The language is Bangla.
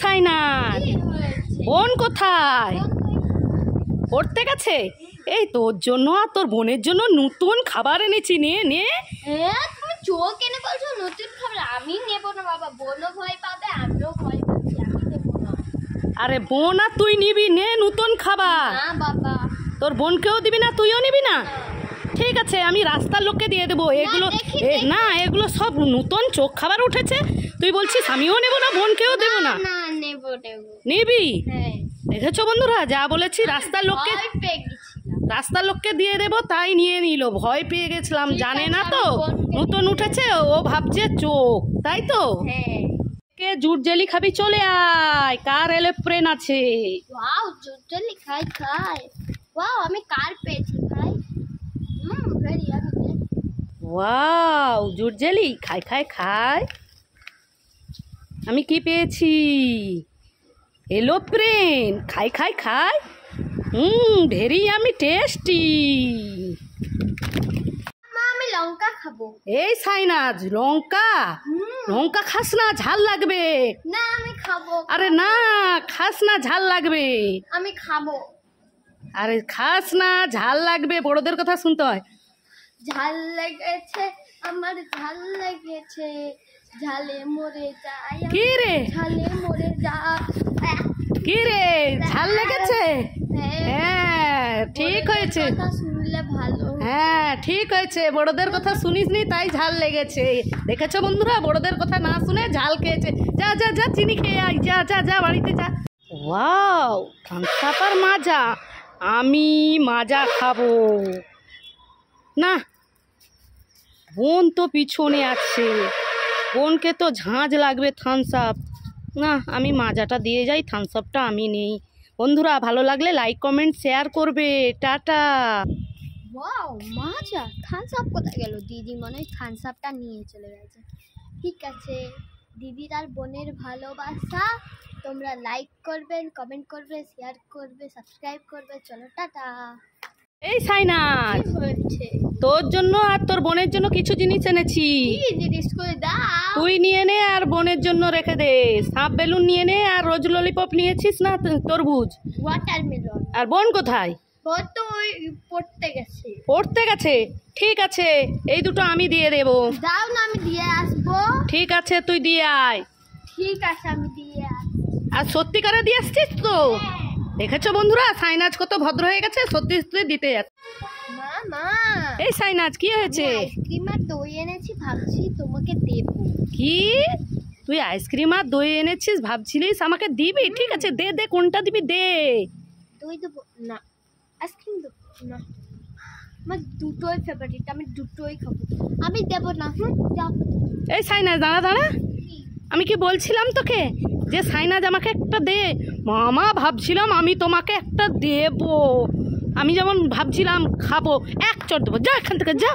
সাইনাজ, বোন কোথায়? পড়তে গেছে। এই তোর জন্য আর তোর বোনের জন্য নতুন খাবার এনেছি, নে নে। তুমি চোখ এনে বলছো নতুন খাবার? আমি নেবো না বাবা, বোনও ভয় পাবে, আমিও ভয় পাচ্ছি, আমি নেবো না। আরে বোন আর তুই নিবি, নে নতুন খাবার। না বাবা। তোর বোনকেও দিবি না, তুইও নিবি না? ঠিক আছে, আমি রাস্তার লোককে দিয়ে দেবো এগুলো। না, এগুলো সব নতুন চোখ খাবার উঠেছে, তুই বলছিস আমিও নেবো না, বোনকেও দেবো না? না নেবো নেবো। নিবি? হ্যাঁ। দেখেছো বন্ধুরা, যা বলেছি রাস্তার লোককে, রাস্তার লোককে দিয়ে দেবো, তাই নিয়ে নিল। ভয় পেয়ে গেছিলাম, জানে না তো নতুন উঠেছে, ও ভাবছে চোখ, তাই তো। হ্যাঁ। কে জুট জেলি খাবি? চলে আয়, কার এরোপ্লেন আছে। ওয়াও, জুট জেলি খাই খাই। ওয়াও, আমি কার পেয়েছি ভাই। Very yummy. ওয়াও, জুট জেলি খাই খাই খাই। আমি কি পেয়েছি? এরোপ্লেন খাই খাই খাই। Very yummy tasty. আমি লঙ্কা খাবো। এই সাইনাজ, লঙ্কা লঙ্কা খাস না, ঝাল লাগবে। না আমি খাবো। আরে না, খাস না, ঝাল লাগবে। আমি খাবো। আরে খাস না, ঝাল লাগবে, বড়দের কথা শুনতে হয়। ঝাল লেগেছে আমার, ঝাল লেগেছে, ঝালে মরে যাই। কি রে? ঝালে মরে যা। কি রে, ঝাল লেগেছে? হ্যাঁ ঠিক হয়েছে, কথা শুনলে ভালো। হ্যাঁ ঠিক হয়েছে, বড়দের কথা শুনিসনি তাই ঝাল লেগেছে। দেখেছো বন্ধুরা, বড়দের কথা না শুনে ঝাল খেয়েছে। যা যা যা, চিনি খেয়ে আয়, যা যা যা, বাড়িতে যা। ওয়াও, থামস আপ আর মাজা। আমি মাজা খাবো না, বোন তো পিছনে আছে, বোনকে তো ঝাঁঝ লাগবে থামস আপ। না, আমি মাজাটা দিয়ে যাই, থামস আপটা আমি নেই। বন্ধুরা ভালো লাগলে লাইক কমেন্ট শেয়ার করবে। টাটা। ওয়াও, মাজা। থামস আপ কোথায় গেল? দিদি মনে হয় থামস আপটা নিয়ে চলে গেছে। ঠিক আছে, দিদির আর বোনের ভালোবাসা। তোমরা লাইক করবেন, কমেন্ট করবে, শেয়ার করবে, সাবস্ক্রাইব করবে। চলো টাটা। এই সাইনাজ, কি হয়েছে? তোর জন্য আর তোর বোনের জন্য কিছু জিনিস এনেছি, কি জিনিস করে দাও? তুই নিয়ে নে আর বোনের জন্য রেখে দে। সাপ বেলুন নিয়ে নে, আর রোজ ললিপপ নিয়েছিস না, তরমুজ। ওয়াটারমেলন। আর বোন কোথায়? ও তো ওই পড়তে গেছে। পড়তে গেছে। ঠিক আছে, এই দুটো আমি দিয়ে দেবো। দাও না, আমি দিয়ে আসবো। ঠিক আছে, তুই দিয়ে আয়। ঠিক আছে, আমি দিয়ে আসবো। আর সত্যিকারে দিয়ে আসছিস তো? দেখেছো বন্ধুরা, সাইনাজ কত ভদ্র হয়ে গেছে, সত্যি সত্যি দিতে যাচ্ছে। মা, এই সাইনাজ, কি হয়েছে? আইসক্রিম আর দই এনেছি, ভাবছি তোমাকে দেব। কি, তুই আইসক্রিম আর দই এনেছিস, ভাবছিলিস আমাকে দিবি? ঠিক আছে, দে দে, কোনটা দিবি দে। দই দেবো না, আইসক্রিম দেবো না, আমার দুটোই ফেভারিট, আমি দুটোই খাবো। আমি দেবো না। যাও। এই সাইনাজ, দাঁড়া দাঁড়া, আমি কি বলছিলাম তোকে যে সাইনাজ আমাকে একটা দে। মামা ভাবছিলাম আমি তোমাকে একটা দেবো, আমি যেমন ভাবছিলাম খাবো, এক চট দেবো। যা এখান থেকে, যা।